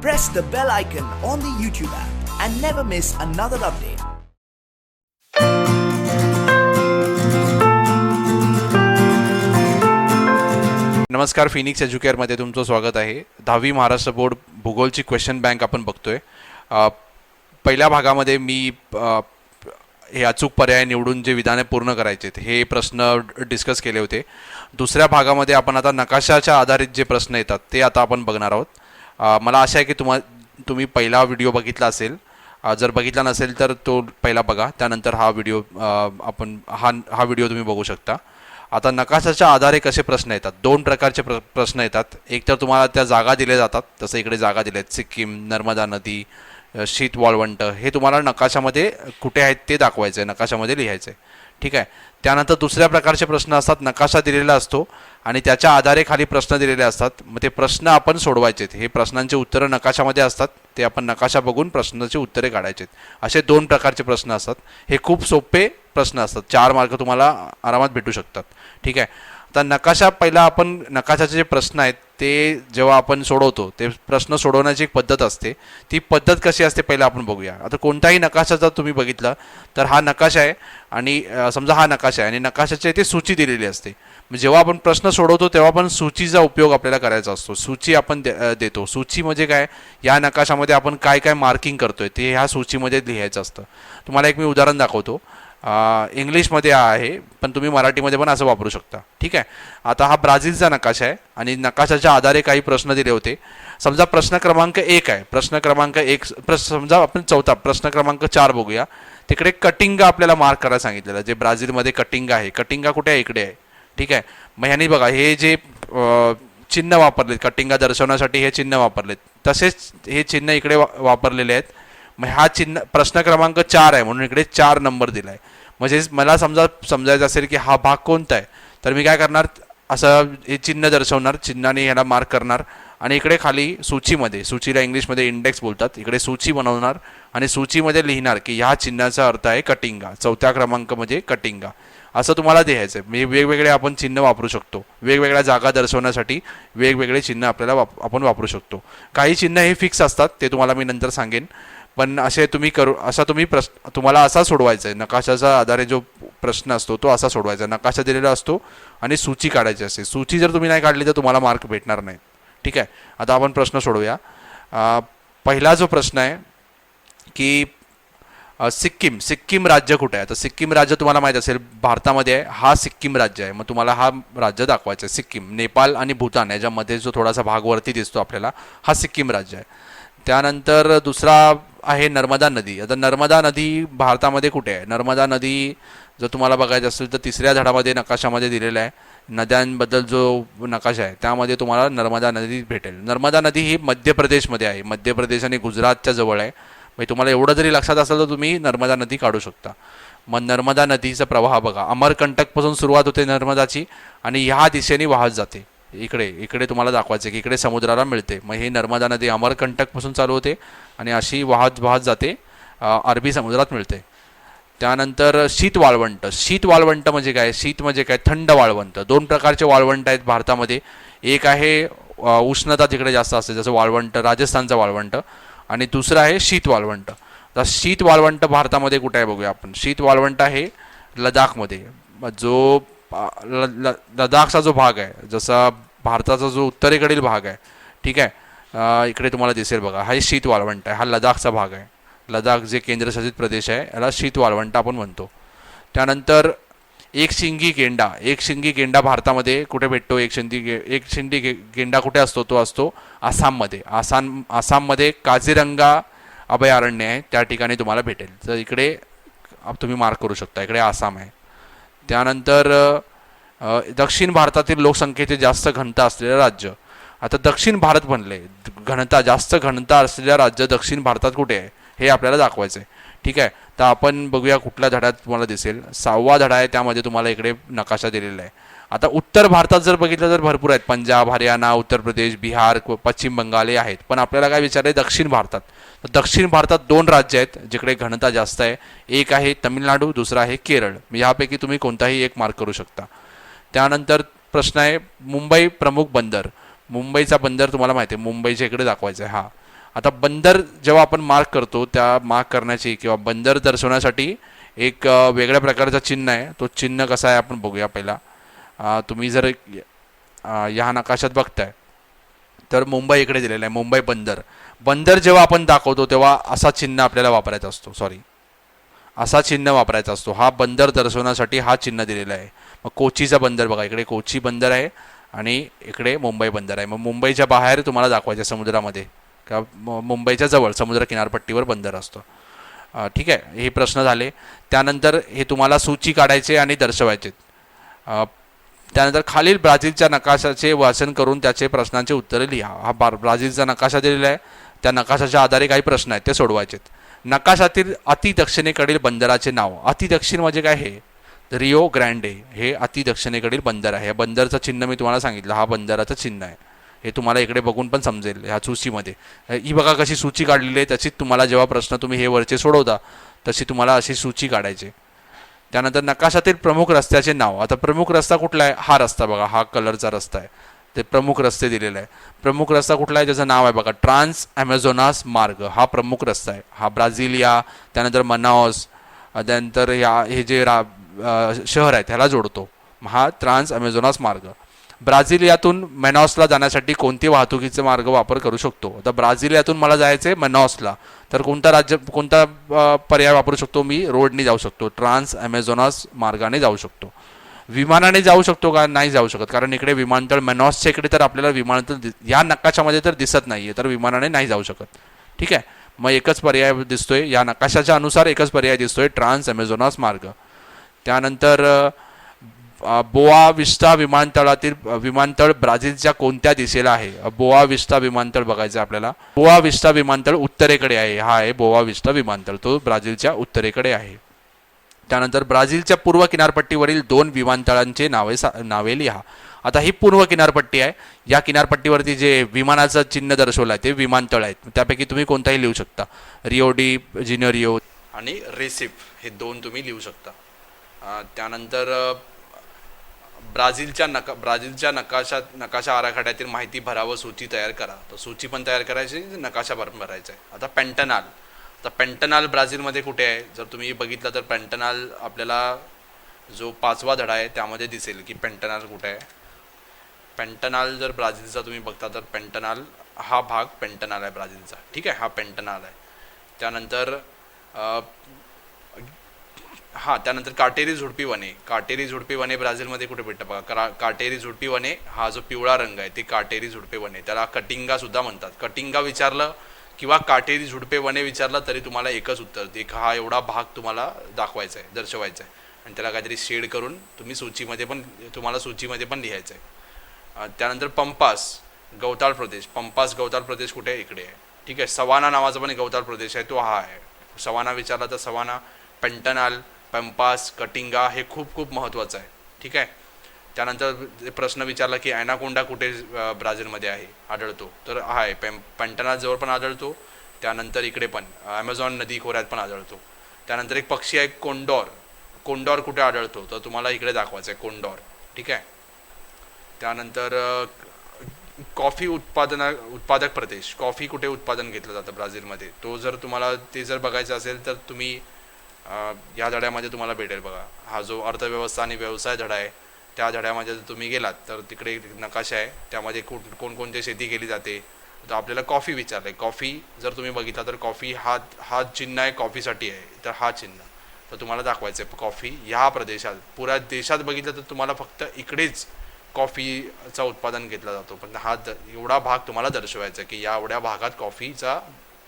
press the bell icon on the YouTube app and never miss another update. नमस्कार, Phoenix एज्युकेअरमध्ये तुमचं स्वागत आहे. 10वी महाराष्ट्र बोर्ड भूगोलची क्वेश्चन बँक आपण बघतोय. पहिल्या भागामध्ये मी हे अचूक पर्याय निवडून जे विधाने पूर्ण करायचे हे प्रश्न डिस्कस केले होते. दुसऱ्या भागामध्ये आपण आता नकाशाच्या आधारित जे प्रश्न येतात ते आता आपण बघणार आहोत. मला आशा आहे की तुम्ही पहिला व्हिडिओ बघितला असेल. जर बघितला नसेल तर तो पहिला बघा, त्यानंतर हा व्हिडिओ हा व्हिडिओ तुम्ही बघू शकता. आता नकाशाच्या आधारे कसे प्रश्न येतात, दोन प्रकारचे प्रश्न येतात. एक तर तुम्हाला त्या जागा दिल्या जातात, जसं इकडे जागा दिल्या आहेत, सिक्कीम, नर्मदा नदी, शीत वाळवंट, हे तुम्हाला नकाशामध्ये कुठे आहेत ते दाखवायचं आहे, नकाशामध्ये लिहायचं आहे. ठीक आहे. त्यानंतर दुसऱ्या प्रकारचे प्रश्न असतात, नकाशा दिलेला असतो आणि त्याच्या आधारे खाली प्रश्न दिलेले असतात. मग ते प्रश्न आपण सोडवायचे. हे प्रश्नांचे उत्तरं नकाशामध्ये असतात, ते आपण नकाशा बघून प्रश्नाची उत्तरे काढायचे. असे दोन प्रकारचे प्रश्न असतात. हे खूप सोपे प्रश्न असतात, 4 मार्क तुम्हाला आरामात भेटू शकतात. ठीक आहे. आता नकाशा पहिला आपण नकाशाचे जे प्रश्न आहेत ते जेव्हा आपण सोडवतो ते प्रश्न सोडवण्याची एक पद्धत असते. ती पद्धत कशी असते पहिला आपण बघूया. आता कोणताही नकाशा जर तुम्ही बघितला तर हा नकाशा आहे आणि समजा हा नकाशा आहे आणि नकाशाची इथे सूची दिलेली असते. जेव्हा आपण प्रश्न सोडवतो तेव्हा आपण सूचीचा उपयोग आपल्याला करायचा असतो. सूची आपण देतो. सूची म्हणजे काय, या नकाशामध्ये आपण काय काय मार्किंग करतोय ते ह्या सूचीमध्ये लिहायचं असतं. तुम्हाला एक मी उदाहरण दाखवतो. इंग्लिशमध्ये आहे पण तुम्ही मराठीमध्ये पण असं वापरू शकता. ठीक आहे. आता हा ब्राझीलचा नकाशा आहे आणि नकाशाच्या आधारे काही प्रश्न दिले होते. समजा प्रश्न क्रमांक 1 आहे. प्रश्न क्रमांक 1 समजा आपण चौथा प्रश्न क्रमांक 4 बघूया. तिकडे कटिंगा आपल्याला मार्क करायला सांगितलेलं, जे ब्राझीलमध्ये कटिंगा आहे. कटिंगा कुठे आहे, इकडे आहे. ठीक आहे. मग ह्यानी बघा हे जे चिन्ह वापरलेत कटिंगा दर्शवण्यासाठी, हे चिन्ह वापरलेत, तसेच हे चिन्ह इकडे वापरलेले आहेत. मग हा चिन्ह प्रश्न क्रमांक 4 आहे म्हणून इकडे 4 नंबर दिला आहे. म्हणजे मला समजायचं असेल की हा भाग कोणता आहे, तर मी काय करणार, असं हे चिन्ह दर्शवणार, चिन्हाने ह्याला मार्क करणार आणि इकडे खाली सूचीमध्ये, सूचीला इंग्लिशमध्ये इंडेक्स बोलतात, इकडे सूची बनवणार आणि सूचीमध्ये लिहिणार की ह्या चिन्हाचा अर्थ आहे कटिंगा, 4थ्या क्रमांक म्हणजे कटिंगा. असं तुम्हाला द्यायचं आहे. म्हणजे वेगवेगळे आपण चिन्ह वापरू शकतो. वेगवेगळ्या जागा दर्शवण्यासाठी वेगवेगळे चिन्ह आपल्याला आपण वापरू शकतो. काही चिन्ह हे फिक्स असतात, ते तुम्हाला मी नंतर सांगेन. पण असे तुम्ही तुम्हाला असा सोडवायचा आहे. नकाशाच्या आधारे जो प्रश्न असतो तो असा सोडवायचा. नकाशा दिलेला असतो आणि सूची काढायची असते. सूची जर तुम्ही नाही काढली तर तुम्हाला मार्क भेटणार नाही. ठीक आहे. आता आपण प्रश्न सोडवूया. पहिला जो प्रश्न आहे की सिक्कीम राज्य कुठे आहे. तर सिक्कीम राज्य तुम्हाला माहीत असेल भारतामध्ये आहे. हा सिक्कीम राज्य आहे. मग तुम्हाला हा राज्य दाखवायचा आहे. सिक्कीम, नेपाळ आणि भूतान याच्यामध्ये जो थोडासा भाग वरती दिसतो आपल्याला, हा सिक्कीम राज्य आहे. त्यानंतर दुसरा आहे नर्मदा नदी. आता नर्मदा नदी भारतामध्ये कुठे आहे. नर्मदा नदी जर तुम्हाला बघायचं असेल तर 3ऱ्या धड्यामध्ये नकाशामध्ये दिलेला आहे. नद्यांबद्दल जो नकाशा आहे त्यामध्ये तुम्हाला नर्मदा नदी भेटेल. नर्मदा नदी ही मध्य प्रदेशमध्ये आहे. मध्य प्रदेश आणि गुजरातच्या जवळ आहे. म्हणजे तुम्हाला एवढं जरी लक्षात असेल तर तुम्ही नर्मदा नदी काढू शकता. मग नर्मदा नदीचा प्रवाह बघा, अमरकंटकपासून सुरुवात होते नर्मदाची आणि ह्या दिशेने वाहत जाते. इकडे तुम्हाला दाखवायचं की इकडे समुद्राला मिळते. मग ही नर्मदा नदी अमरकंटकपासून चालू होते आणि अशी वाहत जाते, अरबी समुद्रात मिळते. त्यानंतर शीत वाळवंट. शीत वाळवंट म्हणजे काय, शीत म्हणजे काय, थंड वाळवंट. 2 प्रकारचे वाळवंट आहेत भारतामध्ये. एक आहे उष्णता तिकडे जास्त असते, जसं वाळवंट राजस्थानचं वाळवंट, आणि दुसरं आहे शीत वाळवंट. तर शीत वाळवंट भारतामध्ये कुठे आहे बघूया आपण. शीत वाळवंट आहे लडाखमध्ये. जो लडाखचा जो भाग आहे, जसा भारताचा जो उत्तरेकडील भाग आहे, ठीक आहे, इकडे तुम्हाला दिसेल बघा, हा शीत वाळवंट आहे. हा लडाखचा भाग आहे. लडाख जे केंद्रशासित प्रदेश आहे याला शीत वाळवंट आपण म्हणतो. त्यानंतर एकशिंगी गेंडा भारतामध्ये कुठे भेटतो. एकशिंगी गेंडा कुठे असतो, तो असतो आसाममध्ये. आसाममध्ये काझीरंगा अभयारण्य आहे, त्या ठिकाणी तुम्हाला भेटेल. तर इकडे तुम्ही मार्क करू शकता, इकडे आसाम आहे. त्यानंतर दक्षिण भारतातील लोकसंख्येचे जास्त घनता असलेलं राज्य. आता दक्षिण भारत बनले, जास्त घनता असलेलं राज्य दक्षिण भारतात कुठे आहे हे आपल्याला दाखवायचं आहे. ठीक आहे. तर आपण बघूया कुठल्या धड्यात तुम्हाला दिसेल. 6वा धडा आहे, त्यामध्ये तुम्हाला इकडे नकाशा दिलेला आहे. आता उत्तर भारतात जर बघितलं तर भरपूर आहेत. पंजाब, हरियाणा, उत्तर प्रदेश, बिहार, पश्चिम बंगाल हे आहेत. पण आपल्याला काय विचार आहे दक्षिण भारतात. तर दक्षिण भारतात 2 राज्य आहेत जिकडे घनता जास्त आहे. एक आहे तमिळनाडू, दुसरा आहे केरळ. यापैकी तुम्ही कोणताही एक मार्क करू शकता. त्यानंतर प्रश्न आहे मुंबई प्रमुख बंदर. मुंबईचा बंदर तुम्हाला माहिती आहे, मुंबईच्या इकडे दाखवायचा आहे. हा आता बंदर जेव्हा आपण मार्क करतो, त्या मार्क करण्याची किंवा बंदर दर्शवण्यासाठी एक वेगळ्या प्रकारचा चिन्ह आहे. तो चिन्ह कसा आहे आपण बघूया पहिला. तुम्ही जर ह्या नकाशात बघताय तर मुंबई इकडे दिलेलं आहे, मुंबई बंदर. बंदर जेव्हा आपण दाखवतो तेव्हा असा चिन्ह आपल्याला वापरायचा असतो, असा चिन्ह वापरायचा असतो. हा बंदर दर्शवण्यासाठी हा चिन्ह दिलेला आहे. मग कोचीचा बंदर बघा, इकडे कोची बंदर आहे आणि इकडे मुंबई बंदर आहे. मग मुंबईच्या बाहेर तुम्हाला दाखवायचे समुद्रामध्ये का मुंबईच्या जवळ समुद्र किनारपट्टीवर बंदर असतो. ठीक आहे, हे प्रश्न झाले. त्यानंतर हे तुम्हाला सूची काढायचे आणि दर्शवायचे. त्यानंतर खालील ब्राझीलच्या नकाशाचे वाचन करून त्याचे प्रश्नांचे उत्तरे लिहा. हा ब्राझीलचा नकाशा दिलेला आहे, त्या नकाशाच्या आधारे काही प्रश्न आहेत ते सोडवायचे. नकाशातील अति दक्षिणेकडील बंदराचे नाव. अति दक्षिण म्हणजे काय? हे रिओ ग्रँडे हे अति दक्षिणेकडील बंदर आहे. या बंदरचं चिन्ह मी तुम्हाला सांगितलं, हा बंदराचं चिन्ह आहे. हे तुम्हाला इकडे बघून पण समजेल ह्या सूचीमध्ये. ही बघा कशी सूची काढलेली आहे, तशीच तुम्हाला जेव्हा प्रश्न तुम्ही हे वरचे सोडवता तशी तुम्हाला अशी सूची काढायची. त्यानंतर नकाशातील प्रमुख रस्त्याचे नाव. आता प्रमुख रस्ता कुठला आहे? हा रस्ता बघा, हा कलरचा रस्ता आहे, ते प्रमुख रस्ते दिलेला आहे. प्रमुख रस्ता कुठला आहे? ज्याचं नाव आहे बघा, ट्रान्स ॲमेझॉनास मार्ग. हा प्रमुख रस्ता आहे. हा ब्राझिलिया, त्यानंतर मनाओस, त्यानंतर हे जे शहर आहे त्याला जोडतो. हा ट्रान्स ॲमेझॉनास मार्ग. ब्राझिलियातून मॅनॉसला जाण्यासाठी कोणते वाहतुकीचे मार्ग वापर करू शकतो? आता ब्राझिलियातून मला जायचं आहे मॅनॉसला, तर कोणता पर्याय वापरू शकतो मी? रोडने जाऊ शकतो, ट्रान्स ॲमेझॉनास मार्गाने जाऊ शकतो. विमानाने जाऊ शकतो का? नाही जाऊ शकत, कारण इकडे विमानतळ मॅनॉसच्या इकडे तर आपल्याला विमानतळ या नकाशामध्ये तर दिसत नाही आहे, तर विमानाने नाही जाऊ शकत. ठीक आहे, मग एकच पर्याय दिसतोय या नकाशाच्या अनुसार, एकच पर्याय दिसतोय, ट्रान्स ॲमेझॉनास मार्ग. त्यानंतर बोआ विस्टा विमानतळ ब्राझीलच्या कोणत्या दिशेला आहे? बोआ विस्टा विमानतळ बघायचं आपल्याला. बोआ विस्टा विमानतळ उत्तरेकडे आहे. हा आहे बोआ विस्टा विमानतळ, तो ब्राझीलच्या उत्तरेकडे आहे. त्यानंतर ब्राझीलच्या पूर्व किनारपट्टीवरील 2 विमानतळांचे नावे लिहा. आता ही पूर्व किनारपट्टी आहे, या किनारपट्टीवरती जे विमानाचं चिन्ह दर्शवलं आहे ते विमानतळ आहेत. त्यापैकी तुम्ही कोणताही लिहू शकता. रिओ डी जिनेरिओ आणि रेसिफ हे 2 तुम्ही लिहू शकता. त्यानंतर ब्राझीलच्या नकाशा आराखड्यातील माहिती भरा व सूची तयार करा. तर सूची पण तयार करायची, नकाशा पण भरायचा आहे. आता पेंटनाल. तर पेंटनाल ब्राझीलमध्ये कुठे आहे? जर तुम्ही बघितलं तर पेंटनाल आपल्याला जो 5वा धडा आहे त्यामध्ये दिसेल की पेंटनाल कुठे आहे. पेंटनाल जर ब्राझीलचा तुम्ही बघता तर पेंटनाल हा भाग पेंटनाल आहे ब्राझीलचा. ठीक आहे, हा पेंटनाल आहे. त्यानंतर त्यानंतर काटेरी झुडपी वने ब्राझीलमध्ये कुठे भेटतं बघा. काटेरी झुडपी वने हा जो पिवळा रंग आहे ते काटेरी झुडपे वने, त्याला कटिंगा सुद्धा म्हणतात. कटिंगा विचारलं किंवा काटेरी झुडपे वने विचारलं तरी तुम्हाला एकच उत्तर, एक हा एवढा भाग तुम्हाला दाखवायचा आहे, दर्शवायचा आहे, आणि त्याला काहीतरी शेड करून तुम्हाला सूचीमध्ये पण लिहायचं आहे. त्यानंतर पंपास गवताळ प्रदेश कुठे आहे? इकडे आहे. ठीक आहे, सवाना नावाचा पण एक गवताळ प्रदेश आहे, तो हा आहे. सवाना विचारला तर सवाना, पेंटनाल, पंपास, कटिंगा हे खूप महत्त्वाचं आहे. ठीक आहे. त्यानंतर प्रश्न विचारला की ॲनाकोंडा कुठे ब्राझीलमध्ये आढळतो? तर हा आहे पेंटनाल जवळ पण आढळतो. त्यानंतर इकडे पण ॲमेझॉन नदी खोऱ्यात पण आढळतो. त्यानंतर एक पक्षी आहे कोंडॉर कुठे आढळतो? तर तुम्हाला इकडे दाखवायचं आहे कोंडॉर. ठीक आहे. त्यानंतर कॉफी उत्पादक प्रदेश, कॉफी कुठे उत्पादन घेतलं जातं ब्राझीलमध्ये? तो जर तुम्हाला ते जर बघायचं असेल तर तुम्ही या धड्यामध्ये तुम्हाला भेटेल बघा. हा जो अर्थव्यवस्था आणि व्यवसाय धडा आहे त्या धड्यामध्ये जर तुम्ही गेलात तर तिकडे नकाशा आहे, त्यामध्ये कोणकोणती शेती केली जाते. तर आपल्याला कॉफी विचारलं आहे. कॉफी जर तुम्ही बघितला तर कॉफी हा चिन्ह आहे, कॉफीसाठी आहे, तर हा चिन्ह तर तुम्हाला दाखवायचं आहे. कॉफी ह्या प्रदेशात, पुऱ्या देशात बघितलं तर तुम्हाला फक्त इकडेच कॉफीचा उत्पादन घेतला जातो, पण एवढा भाग तुम्हाला दर्शवायचा आहे की या एवढ्या भागात कॉफीचा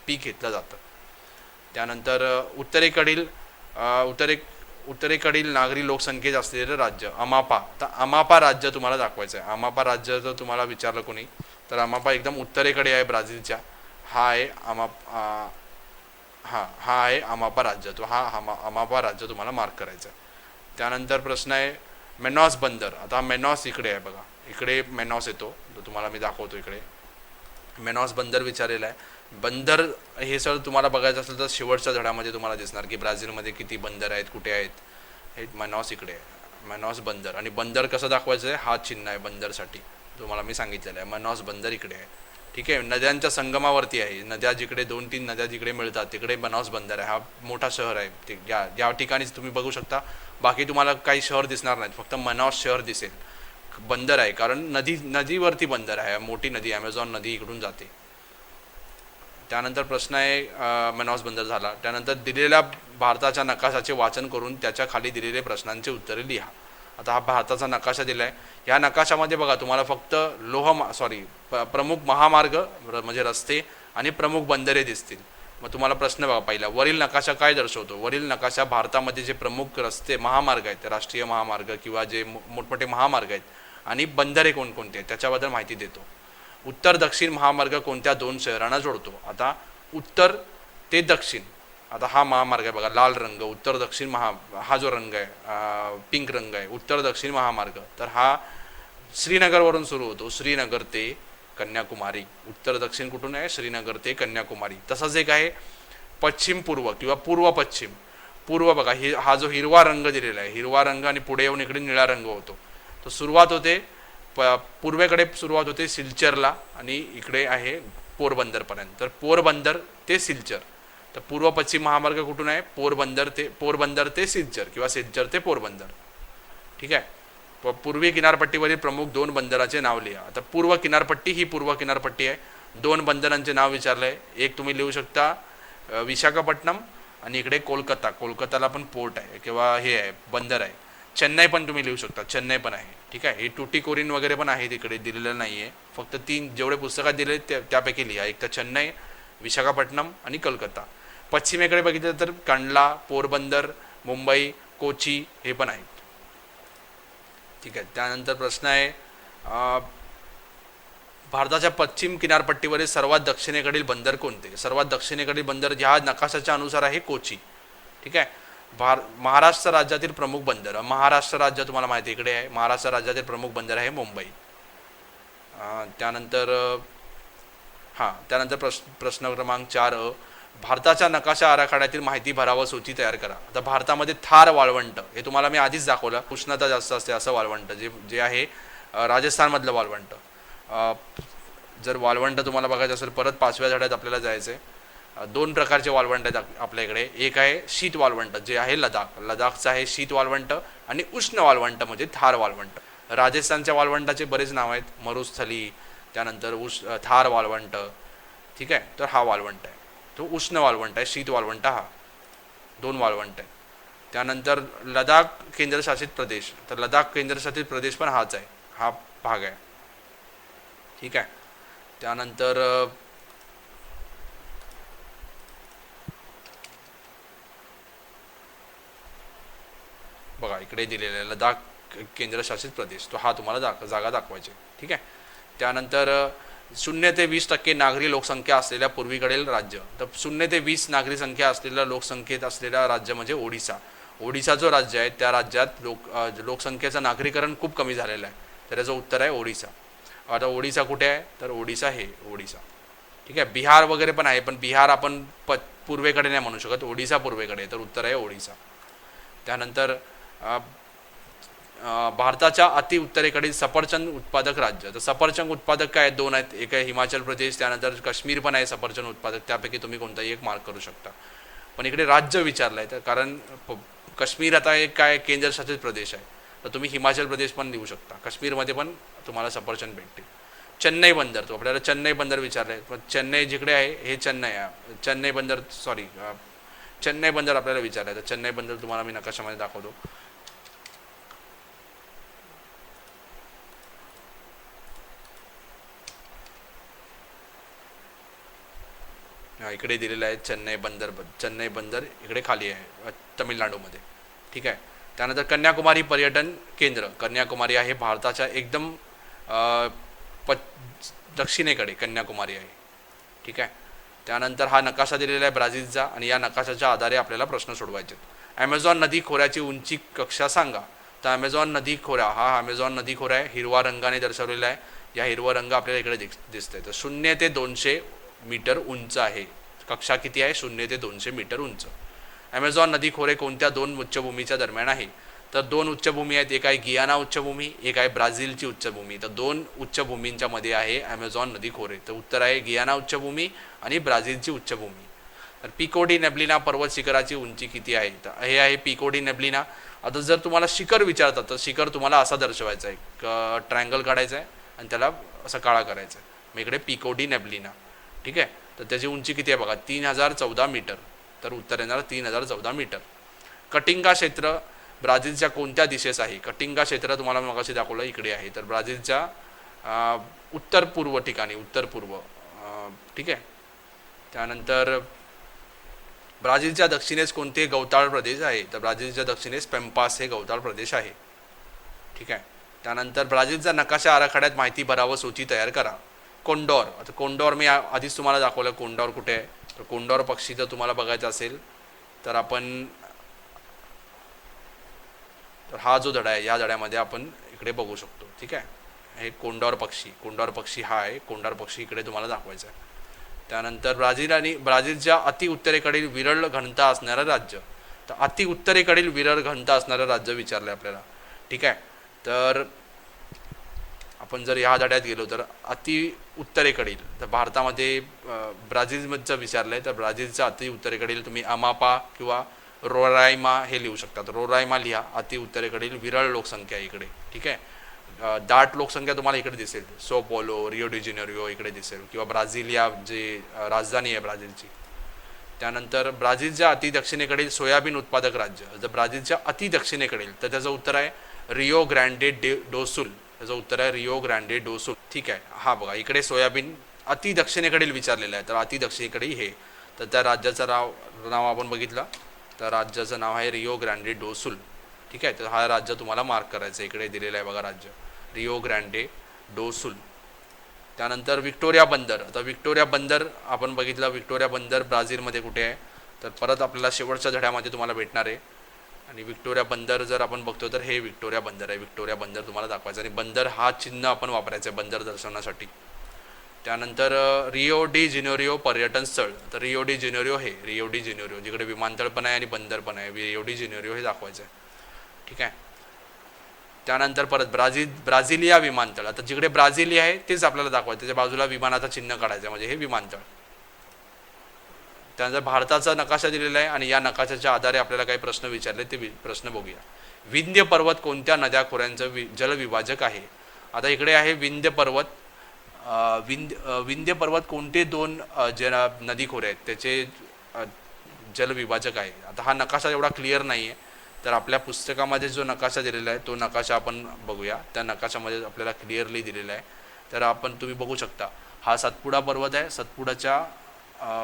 पीक घेतलं जातं. त्यानंतर उत्तरेकडील नागरी लोकसंख्येत असलेलं राज्य अमापा. तर अमापा राज्य तुम्हाला दाखवायचं आहे. अमापा राज्य जर तुम्हाला विचारलं कोणी तर अमापा एकदम उत्तरेकडे आहे ब्राझीलच्या. हा आहे अमापा राज्य. तो अमापा राज्य तुम्हाला मार्क करायचा आहे. त्यानंतर प्रश्न आहे मेनॉस बंदर. आता मेनॉस इकडे आहे बघा, इकडे मेनॉस येतो, तो तुम्हाला मी दाखवतो. इकडे मेनॉस बंदर विचारलेला आहे. बंदर हे सर तुम्हाला बघायचं असेल तर शेवटच्या धड्यामध्ये तुम्हाला दिसणार की ब्राझीलमध्ये किती बंदर आहेत, कुठे आहेत. हे मेनॉस इकडे आहे, मेनॉस बंदर. आणि बंदर कसं दाखवायचं आहे? हा चिन्ह आहे बंदरसाठी, तुम्हाला मी सांगितलेलं आहे. मेनॉस बंदर इकडे आहे. ठीक आहे. नद्यांच्या संगमावरती आहे. नद्या जिकडे 2-3 नद्या जिकडे मिळतात तिकडे बनास बंदर आहे. हा मोठा शहर आहे. ते ज्या ठिकाणीच तुम्ही बघू शकता, बाकी तुम्हाला काही शहर दिसणार नाहीत, फक्त मनास शहर दिसेल. बंदर आहे कारण नदीवरती बंदर आहे. मोठी नदी ॲमेझॉन नदी इकडून जाते. त्यानंतर प्रश्न आहे मनास बंदर झाला. त्यानंतर दिलेल्या भारताच्या नकाशाचे वाचन करून त्याच्या खाली दिलेले प्रश्नांचे उत्तरे लिहा. आता हा भारताचा नकाशा दिला आहे. या नकाशामध्ये बघा तुम्हाला फक्त प्रमुख महामार्ग म्हणजे रस्ते आणि प्रमुख बंदरे दिसतील. मग तुम्हाला प्रश्न बघा पहिला, वरील नकाशा काय दर्शवतो? वरील नकाशा भारतामध्ये जे प्रमुख रस्ते महामार्ग आहेत, राष्ट्रीय महामार्ग किंवा जे मोठमोठे महामार्ग आहेत आणि बंदरे कोणकोणते आहेत त्याच्याबद्दल माहिती देतो. उत्तर दक्षिण महामार्ग कोणत्या 2 शहरांना जोडतो? आता उत्तर ते दक्षिण, आता हा महामार्ग आहे बघा, लाल रंग, उत्तर दक्षिण हा जो रंग आहे पिंक रंग आहे, उत्तर दक्षिण महामार्ग. तर हा श्रीनगरवरून सुरू होतो, श्रीनगर ते कन्याकुमारी. उत्तर दक्षिण कुठून आहे? श्रीनगर ते कन्याकुमारी. तसंच एक आहे पश्चिम पूर्व किंवा पूर्व पश्चिम. पूर्व बघा, हा जो हिरवा रंग दिलेला आहे, हिरवा रंग आणि पुढे येऊन इकडे निळा रंग होतो. तर सुरुवात होते पूर्वेकडे सुरुवात होते सिलचरला आणि इकडे आहे पोरबंदरपर्यंत. तर पोरबंदर ते सिलचर. तर पूर्व पश्चिम महामार्ग कुठून आहे? पोरबंदर ते सिलचर किंवा सिलचर ते पोरबंदर. ठीक आहे. पूर्वी किनारपट्टीवरील प्रमुख 2 बंदराचे नाव लिहा. आता पूर्व किनारपट्टी ही पूर्व किनारपट्टी आहे. 2 बंदरांचे नाव विचारलंय. एक तुम्ही लिहू शकता विशाखापट्टणम आणि इकडे कोलकाताला पण पोर्ट आहे किंवा हे आहे बंदर आहे. चेन्नई पण तुम्ही लिहू शकता, चेन्नई पण आहे. ठीक आहे. हे टुटीकोरिन वगैरे पण आहे तिकडे, दिलेलं नाही आहे. फक्त 3 जेवढे पुस्तकात दिले त्यापैकी लिहा. एक तर चेन्नई, विशाखापट्टणम आणि कलकत्ता. पश्चिमेकडे बघितलं तर कंडला, पोरबंदर, मुंबई, कोची हे पण आहेत. ठीक आहे. त्यानंतर प्रश्न आहे भारताच्या पश्चिम किनारपट्टीवरील सर्वात दक्षिणेकडील बंदर कोणते? सर्वात दक्षिणेकडील बंदर ह्या नकाशाच्या अनुसार आहे कोची. ठीक आहे. महाराष्ट्र राज्यातील प्रमुख बंदर, महाराष्ट्र राज्य तुम्हाला माहिती इकडे आहे. महाराष्ट्र राज्यातील प्रमुख बंदर आहे मुंबई. त्यानंतर प्रश्न क्रमांक 4 भारताच्या नकाशा आराखड्यातील माहिती भरावं सूची तयार करा. आता भारतामध्ये थार वाळवंट, हे तुम्हाला मी आधीच दाखवलं, उष्णता जास्त असते असं वाळवंट जे आहे राजस्थानमधलं वाळवंट. जर वाळवंट तुम्हाला बघायचं असेल परत 5व्या धड्यात आपल्याला जायचं आहे. 2 प्रकारचे वाळवंट आहेत आपल्या इकडे. एक आहे शीत वाळवंट जे आहे लडाखचं आहे शीत वाळवंट, आणि उष्ण वाळवंट म्हणजे थार वाळवंट. राजस्थानच्या वाळवंटाचे बरेच नाव आहेत, मरुस्थली, त्यानंतर थार वाळवंट. ठीक आहे. तर हा वाळवंट आहे तो उष्ण वाळवंट आहे. शीत वाळवंट हा 2 वाळवंट आहे. त्यानंतर लडाख केंद्रशासित प्रदेश, तर लडाख केंद्रशासित प्रदेश पण हाच आहे, हा भाग आहे. ठीक आहे. त्यानंतर बघा इकडे दिलेला आहे लडाख केंद्रशासित प्रदेश, तो हा तुम्हाला जागा दाखवायची. ठीक आहे. त्यानंतर 0 ते 20% नागरी लोकसंख्या असलेल्या पूर्वीकडील राज्य. तर 0 ते 20 नागरी संख्या असलेल्या लोकसंख्येत असलेला राज्य म्हणजे ओडिसा. ओडिसा जो राज्य आहे त्या राज्यात लोकसंख्येचं नागरीकरण खूप कमी झालेलं आहे. तर याचं उत्तर आहे ओडिसा. आता ओडिसा कुठे आहे? तर ओडिसा हे ओडिसा. ठीक आहे. बिहार वगैरे पण आहे, पण बिहार आपण पूर्वेकडे नाही म्हणू शकत, ओडिसा पूर्वेकडे, तर उत्तर आहे ओडिसा. त्यानंतर भारताच्या अति उत्तरेकडील सफरचंद उत्पादक राज्य. तर सफरचंद उत्पादक काय 2 आहेत, एक आहे हिमाचल प्रदेश, त्यानंतर काश्मीर पण आहे सफरचंद उत्पादक. त्यापैकी तुम्ही कोणताही एक मार्क करू शकता. पण इकडे राज्य विचारलं आहे, तर कारण काश्मीर आता एक काय केंद्रशासित प्रदेश आहे, तर तुम्ही हिमाचल प्रदेश पण लिहू शकता. काश्मीरमध्ये पण तुम्हाला सफरचंद भेटते. चेन्नई बंदर, तो आपल्याला चेन्नई बंदर विचारलं आहे, पण चेन्नई जिकडे आहे हे चेन्नई आहे. चेन्नई बंदर आपल्याला विचारलं आहे, तर चेन्नई बंदर तुम्हाला मी नकाशामध्ये दाखवतो. इकडे दिलेलं आहे चेन्नई बंदर इकडे खाली आहे तमिळनाडूमध्ये. ठीक आहे. त्यानंतर कन्याकुमारी पर्यटन केंद्र. कन्याकुमारी आहे भारताच्या एकदम दक्षिणेकडे कन्याकुमारी आहे. ठीक आहे. त्यानंतर हा नकाशा दिलेला आहे ब्राझीलचा, आणि या नकाशाच्या आधारे आपल्याला प्रश्न सोडवायचे. ॲमेझॉन नदी खोऱ्याची उंची कक्षा सांगा. तर ॲमेझॉन नदी खोरा, हा ॲमेझॉन नदी खोरा आहे, हिरवा रंगाने दर्शवलेला आहे. या हिरवा रंग आपल्याला इकडे दिसतंय. तर 0 ते 200 मीटर उंच आहे. कक्षा किती आहे? 0 ते 200 मीटर उंच. ॲमेझॉन नदी खोरे कोणत्या 2 उच्चभूमीच्या दरम्यान आहे? तर 2 उच्चभूमी आहेत, एक आहे गियाना उच्चभूमी, एक आहे ब्राझीलची उच्चभूमी. तर 2 उच्चभूमींच्या मध्ये आहे ॲमेझॉन नदी खोरे. तर उत्तर आहे गियाना उच्चभूमी आणि ब्राझीलची उच्चभूमी. तर पिको डी नेब्लिना पर्वत शिखराची उंची किती आहे? तर हे आहे पिको डी नेब्लिना. आता जर तुम्हाला शिखर विचारतात तर शिखर तुम्हाला असा दर्शवायचा आहे, ट्रायंगल काढायचा आहे आणि त्याला असा काळा करायचा आहे. मग इकडे पिको डी नेब्लिना. ठीक आहे, तर त्याची उंची किती आहे बघा, 3014 मीटर. तर उत्तर येणार 3014 मीटर. कटिंगा क्षेत्र ब्राझीलच्या कोणत्या दिशेस आहे? कटिंगा क्षेत्र तुम्हाला मगाशी दाखवलं इकडे आहे, तर ब्राझीलच्या उत्तर पूर्व ठिकाणी, उत्तर पूर्व. ठीक आहे. त्यानंतर ब्राझीलच्या दक्षिणेस कोणते गवताळ प्रदेश आहे? तर ब्राझीलच्या दक्षिणेस पेम्पास हे गवताळ प्रदेश आहे. ठीक आहे. त्यानंतर ब्राझीलचा नकाशा आराखड्यात माहिती भरावं, सूची तयार करा. कोंडोर. आता कोंडोर मी आधीच तुम्हाला दाखवलं कोंडोर कुठे आहे. तर कोंडोर पक्षी जर तुम्हाला बघायचा असेल तर आपण, तर हा जो धडा आहे या धड्यामध्ये आपण इकडे बघू शकतो. ठीक आहे, हे कोंडोर पक्षी, कोंडोर पक्षी हा आहे, कोंडोर पक्षी इकडे तुम्हाला दाखवायचा आहे. त्यानंतर ब्राझीलच्या अति उत्तरेकडील विरळ घनता असणारं राज्य. तर अति उत्तरेकडील विरळ घनता असणारं राज्य विचारलं आहे आपल्याला. ठीक आहे, तर आपण जर ह्या धड्यात गेलो तर अति उत्तरेकडील, तर भारतामध्ये ब्राझीलमधचं विचारलं आहे, तर ब्राझीलच्या अति उत्तरेकडील तुम्ही अमापा किंवा रोरायमा हे लिहू शकतात. रोरायमा लिहा, अति उत्तरेकडील विरळ लोकसंख्या इकडे. ठीक आहे, दाट लोकसंख्या तुम्हाला इकडे दिसेल, so polo, Rio D Janeiro इकडे दिसेल, किंवा ब्राझिलिया जे राजधानी आहे ब्राझीलची. त्यानंतर ब्राझीलच्या अति दक्षिणेकडील सोयाबीन उत्पादक राज्य. जर ब्राझीलच्या अति दक्षिणेकडील, तर त्याचं उत्तर आहे रिओ ग्रँडे डो सुल. त्याचं उत्तर आहे रिओ ग्रँडे डो सुल. ठीक आहे, हा बघा इकडे सोयाबीन अति दक्षिणेकडील विचारलेलं आहे, तर अति दक्षिणेकडील हे, तर त्या राज्याचं नाव आपण बघितलं, तर राज्याचं नाव आहे रिओ ग्रँडे डो सुल. ठीक आहे, तर हा राज्य तुम्हाला मार्क करायचं, इकडे दिलेलं आहे बघा राज्य, रिओ ग्रँडे डो सुल. त्यानंतर विक्टोरिया बंदर. आता विक्टोरिया बंदर आपण बघितलं, विक्टोरिया बंदर ब्राझीलमध्ये कुठे आहे? तर परत आपल्याला शेवटच्या धड्यामध्ये तुम्हाला भेटणार आहे. आणि विक्टोरिया बंदर जर आपण बघतो तर हे विक्टोरिया बंदर आहे. विक्टोरिया बंदर तुम्हाला दाखवायचं, आणि बंदर हा चिन्ह आपण वापरायचं आहे बंदर दर्शवण्यासाठी. त्यानंतर रिओ डी जेनेरिओ पर्यटन स्थळ. तर रिओ डी जेनेरिओ हे, रिओ डी जेनेरिओ जिकडे विमानतळ पण आहे आणि बंदर पण आहे, रिओ डी जेनेरिओ हे दाखवायचं आहे. ठीक आहे. त्यानंतर परत ब्राझिलिया विमानतळ. आता जिकडे ब्राझिलिया आहे तेच आपल्याला दाखवायचं, त्याच्या बाजूला विमानाचं चिन्ह काढायचं, म्हणजे हे विमानतळ. त्यानंतर भारताचा नकाशा दिलेला आहे आणि या नकाशाच्या आधारे आपल्याला काही प्रश्न विचारले, ते प्रश्न बघूया. विंध्य पर्वत कोणत्या नद्या खोऱ्यांचं जलविभाजक आहे? आता इकडे आहे विंध्य पर्वत. विंध्य पर्वत कोणते 2 नदी खोरे आहेत त्याचे जलविभाजक आहे. आता हा नकाशा एवढा क्लिअर नाही आहे, तर आपल्या पुस्तकामध्ये जो नकाशा दिलेला आहे तो नकाशा आपण बघूया. त्या नकाशामध्ये आपल्याला क्लिअरली दिलेला आहे, तर तुम्ही बघू शकता. हा सातपुडा पर्वत आहे, सातपुडाच्या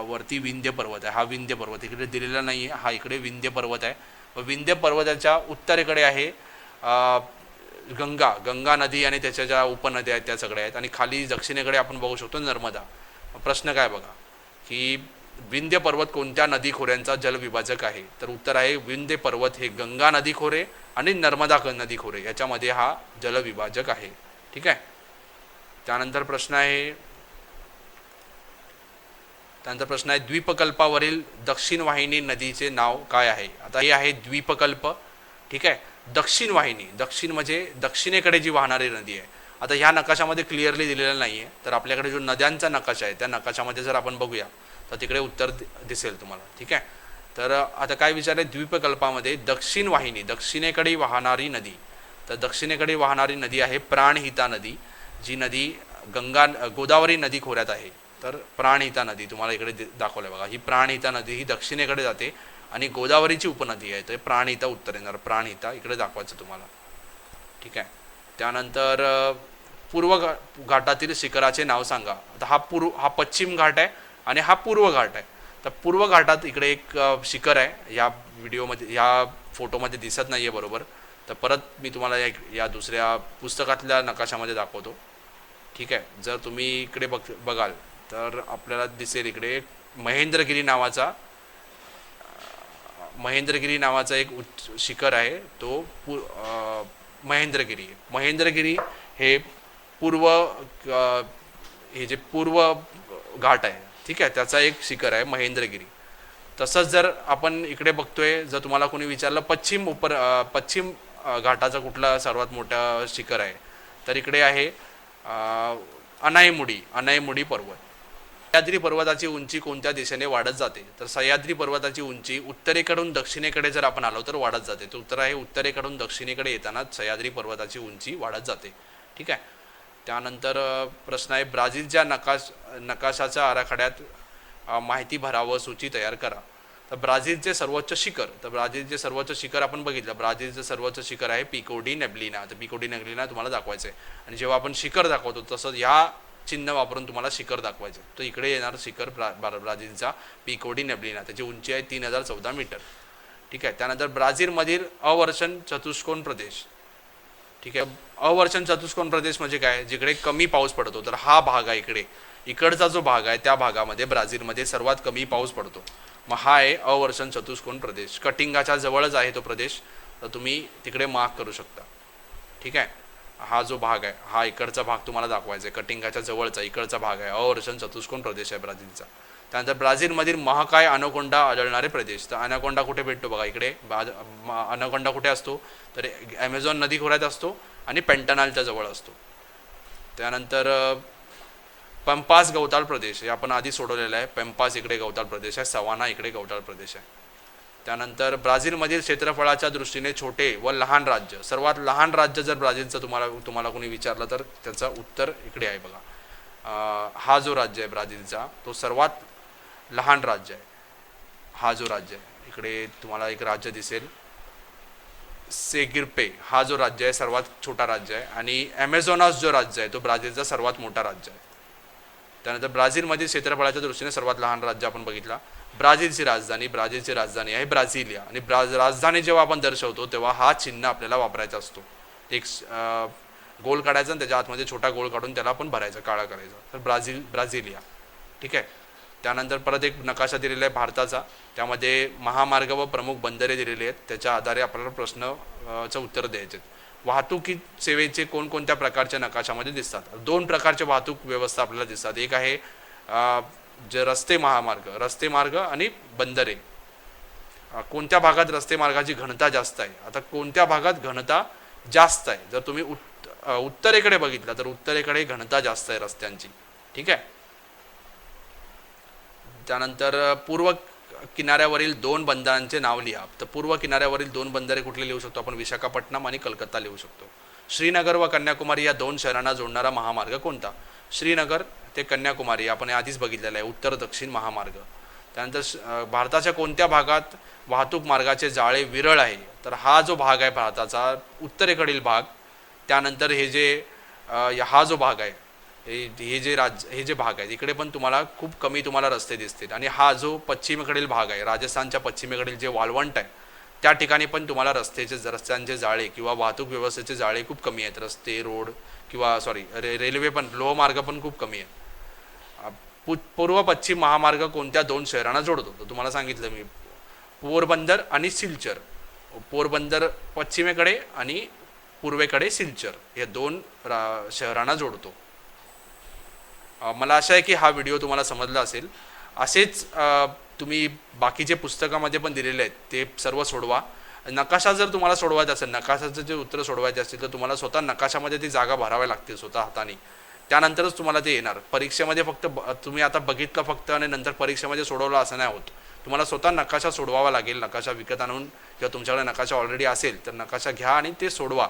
वरती विंध्य पर्वत आहे. हा विंध्य पर्वत इकडे दिलेला नाही आहे, हा इकडे विंध्य पर्वत आहे. व विंध्य पर्वताच्या उत्तरेकडे आहे गंगा नदी आणि त्याच्या ज्या उपनद्या आहेत त्या सगळ्या आहेत, आणि खाली दक्षिणेकडे आपण बघू शकतो नर्मदा. प्रश्न काय बघा की विंध्य पर्वत कोणत्या नदी खोऱ्यांचा जलविभाजक आहे? तर उत्तर आहे विंध्य पर्वत हे गंगा नदी खोरे आणि नर्मदा नदी खोरे याच्यामध्ये हा जलविभाजक आहे. ठीक आहे. त्यानंतर प्रश्न आहे द्वीपकल्पावरील दक्षिण वाहिनी नदीचे नाव काय आहे? आता हे आहे द्वीपकल्प. ठीक आहे. दक्षिण वाहिनी, दक्षिण म्हणजे दक्षिणेकडे जी वाहणारी नदी आहे. आता ह्या नकाशामध्ये क्लिअरली दिलेलं नाही आहे, तर आपल्याकडे जो नद्यांचा नकाशा आहे त्या नकाशामध्ये जर आपण बघूया तर तिकडे उत्तर दिसेल तुम्हाला. ठीक आहे. तर आता काय विचारले, द्वीपकल्पामध्ये दक्षिण वाहिनी, दक्षिणेकडे वाहणारी नदी. तर दक्षिणेकडे वाहणारी नदी आहे प्राणहिता नदी, जी नदी गोदावरी नदी खोऱ्यात आहे. तर प्राणहिता नदी तुम्हाला इकडे दाखवलं बघा, ही प्राणहिता नदी ही दक्षिणेकडे जाते आणि गोदावरीची उपनदी आहे, तर प्राणहिता उत्तर येणार. प्राणहिता इकडे दाखवायचं तुम्हाला. ठीक आहे. त्यानंतर पूर्व घाटातील शिखराचे नाव सांगा. आता हा पश्चिम घाट आहे आणि हा पूर्व घाट आहे. तर पूर्व घाटात इकडे एक शिखर आहे, या व्हिडिओमध्ये या फोटोमध्ये दिसत नाही आहे बरोबर, तर परत मी तुम्हाला या दुसऱ्या पुस्तकातल्या नकाशामध्ये दाखवतो. ठीक आहे. जर तुम्ही इकडे बघाल तर आपल्याला दिसेल इकडे महेंद्रगिरी नावाचा एक शिखर आहे, तो महेंद्रगिरी हे पूर्व घाट आहे. ठीक आहे, त्याचा एक शिखर आहे महेंद्रगिरी. तसंच जर आपण इकडे बघतोय, जर तुम्हाला कोणी विचारलं पश्चिम घाटाचा कुठला सर्वात मोठा शिखर आहे, तर इकडे आहे अनायमुडी पर्वत. सह्याद्री पर्वताची उंची कोणत्या दिशेने वाढत जाते, तर सह्याद्री पर्वताची उंची उत्तरेकडून दक्षिणेकडे जर आपण आलो तर वाढत जाते. तर उत्तर आहे उत्तरेकडून दक्षिणेकडे येताना सह्याद्री पर्वताची उंची वाढत जाते. ठीक आहे. त्यानंतर प्रश्न आहे ब्राझीलच्या नकाशाच्या आराखड्यात माहिती भरावं, सूची तयार करा. तर ब्राझीलचे सर्वोच्च शिखर, तर ब्राझीलचे सर्वोच्च शिखर आपण बघितलं. ब्राझीलचं सर्वोच्च शिखर आहे पिको डी नेब्लिना. तर पिको डी नेब्लिना तुम्हाला दाखवायचं आहे. आणि जेव्हा आपण शिखर दाखवतो तसं ह्या चिन्ह वापरून तुम्हाला शिखर दाखवायचे. तर इकडे येणार शिखर ब्राझीलचा पिको डी नेब्लिना. त्याची उंची आहे 3014 मीटर. ठीक आहे. त्यानंतर ब्राझीलमधील अवर्षण चतुष्कोन प्रदेश. ठीक आहे. अवर्षण चतुष्कोन प्रदेश म्हणजे काय, जिकडे कमी पाऊस पडतो. तर हा भाग आहे इकडचा जो भाग आहे त्या भागामध्ये ब्राझीलमध्ये सर्वात कमी पाऊस पडतो. मग हा आहे अवर्षण चतुष्कोन प्रदेश. कटिंगाच्या जवळच आहे तो प्रदेश, तर तुम्ही तिकडे मार्क करू शकता. ठीक आहे. हा जो भाग आहे हा इकडचा भाग तुम्हाला दाखवायचा आहे. कटिंगाच्या जवळचा इकडचा भाग आहे, अवर्षण चतुष्कोन प्रदेश आहे ब्राझीलचा. त्यानंतर ब्राझीलमधील महाकाय अनाकोंडा आढळणारे प्रदेश. तर अनाकोंडा कुठे भेटतो बघा, इकडे अनाकोंडा कुठे असतो, तर ॲमेझॉन नदी खोऱ्यात असतो आणि पेंटानालच्या जवळ असतो. त्यानंतर पंपास गवताळ प्रदेश हे आपण आधी सोडवलेलं आहे. पेम्पास इकडे गवताळ प्रदेश आहे, सवाना इकडे गवताळ प्रदेश आहे. त्यानंतर ब्राझीलमधील क्षेत्रफळाच्या दृष्टीने छोटे व लहान राज्य, सर्वात लहान राज्य जर ब्राझीलचं तुम्हाला कोणी विचारलं तर त्याचं उत्तर इकडे आहे बघा. हा जो राज्य आहे ब्राझीलचा तो सर्वात लहान राज्य आहे. हा जो राज्य आहे इकडे तुम्हाला एक राज्य दिसेल सेगिर्पे, हा जो राज्य आहे सर्वात छोटा राज्य आहे. आणि ॲमेझॉनास जो राज्य आहे तो ब्राझीलचा सर्वात मोठा राज्य आहे. त्यानंतर ब्राझीलमधील क्षेत्रफळाच्या दृष्टीने सर्वात लहान राज्य आपण बघितला. ब्राझीलची राजधानी आहे ब्राझिलिया. आणि राजधानी जेव्हा आपण दर्शवतो तेव्हा हा चिन्ह आपल्याला वापरायचा असतो. एक गोल काढायचा आणि त्याच्या आतमध्ये छोटा गोल काढून त्याला आपण भरायचं, काळा करायचा. तर ब्राझिलिया. ठीक आहे. त्यानंतर परत एक नकाशा दिलेला आहे भारताचा, त्यामध्ये महामार्ग व प्रमुख बंदरे दिलेली आहेत. त्याच्या आधारे आपल्याला प्रश्नाचं उत्तर द्यायचे. वाहतुकी सेवेचे कोणकोणत्या प्रकारच्या नकाशामध्ये दिसतात. 2 प्रकारचे वाहतूक व्यवस्था आपल्याला दिसतात. एक आहे जे रस्ते मार्ग आणि बंदरे. कोणत्या भागात रस्ते मार्गाची घनता जास्त आहे. आता कोणत्या भागात घनता जास्त आहे, जर तुम्ही उत्तरेकडे बघितलं तर उत्तरेकडे घनता जास्त आहे रस्त्यांची. ठीक आहे. त्यानंतर पूर्व किनाऱ्यावरील 2 बंदरांचे नाव लिहा. तर पूर्व किनाऱ्यावरील 2 बंदरे कुठले लिहू शकतो आपण, विशाखापट्टणम आणि कलकत्ता लिहू शकतो. श्रीनगर व कन्याकुमारी या 2 शहरांना जोडणारा महामार्ग कोणता. श्रीनगर ते कन्याकुमारी आपण आधीच बघितलेलं आहे, उत्तर दक्षिण महामार्ग. त्यानंतर भारताच्या कोणत्या भागात वाहतूक मार्गाचे जाळे विरळ आहे. तर हा जो भाग आहे भारताचा उत्तरेकडील भाग. त्यानंतर हा जो भाग आहे हे जे भाग आहेत इकडे पण तुम्हाला खूप कमी तुम्हाला रस्ते दिसतील. आणि हा जो पश्चिमेकडील भाग आहे, राजस्थानच्या पश्चिमेकडील जे वाळवंट आहे त्या ठिकाणी पण तुम्हाला रस्त्यांचे जाळे किंवा वाहतूक व्यवस्थेचे जाळे खूप कमी आहेत. रस्ते, रोड किंवा रेल्वे पण, लोहमार्ग पण खूप कमी आहेत. पूर्व पश्चिम महामार्ग कोणत्या 2 शहरांना जोडतो. तर तुम्हाला सांगितलं मी, पोरबंदर आणि सिलचर. पोरबंदर पश्चिमेकडे आणि पूर्वेकडे सिलचर या 2 शहरांना जोडतो. मला आशा आहे की हा व्हिडिओ तुम्हाला समजला असेल. असेच तुम्ही बाकीचे पुस्तकामध्ये पण दिलेले आहेत ते सर्व सोडवा. नकाशा जर तुम्हाला सोडवायचा असेल, नकाशाचं जे उत्तर सोडवायचे असतील तर तुम्हाला स्वतः नकाशामध्ये ती जागा भराव्या लागतील स्वतः हाताने. त्यानंतरच तुम्हाला ते येणार. परीक्षेमध्ये फक्त तुम्ही आता बघितलं फक्त आणि नंतर परीक्षेमध्ये सोडवलं असं नाही होत. तुम्हाला स्वतः नकाशा सोडवावा लागेल. नकाशा विकत आणून किंवा तुमच्याकडे नकाशा ऑलरेडी असेल तर नकाशा घ्या आणि ते सोडवा.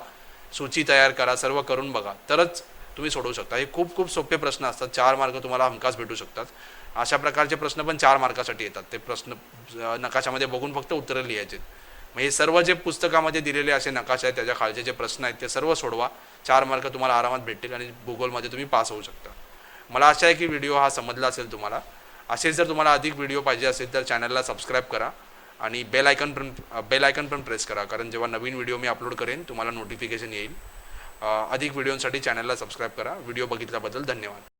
सूची तयार करा, सर्व करून बघा, तरच तुम्ही सोडवू शकता. हे खूप सोपे प्रश्न असतात. 4 मार्क तुम्हाला हमखास भेटू शकतात. अशा प्रकारचे प्रश्न पण 4 मार्कासाठी येतात. ते प्रश्न नकाशामध्ये बघून फक्त उत्तरं लिहायचे. मग हे सर्व जे पुस्तकामध्ये दिलेले असे नकाशा आहेत त्याच्या खालचे जे प्रश्न आहेत ते सर्व सोडवा. 4 मार्क तुम्हाला आरामात भेटतील आणि भूगोलमध्ये तुम्ही पास होऊ शकता. मला आशा आहे की व्हिडिओ हा समजला असेल तुम्हाला. असेच जर तुम्हाला अधिक व्हिडिओ पाहिजे असेल तर चॅनलला सबस्क्राईब करा आणि बेल आयकन पण प्रेस करा, कारण जेव्हा नवीन व्हिडिओ मी अपलोड करेन तुम्हाला नोटिफिकेशन येईल. अधिक व्हिडिओसाठी चॅनलला सबस्क्राईब करा. व्हिडिओ बघितल्याबद्दल धन्यवाद.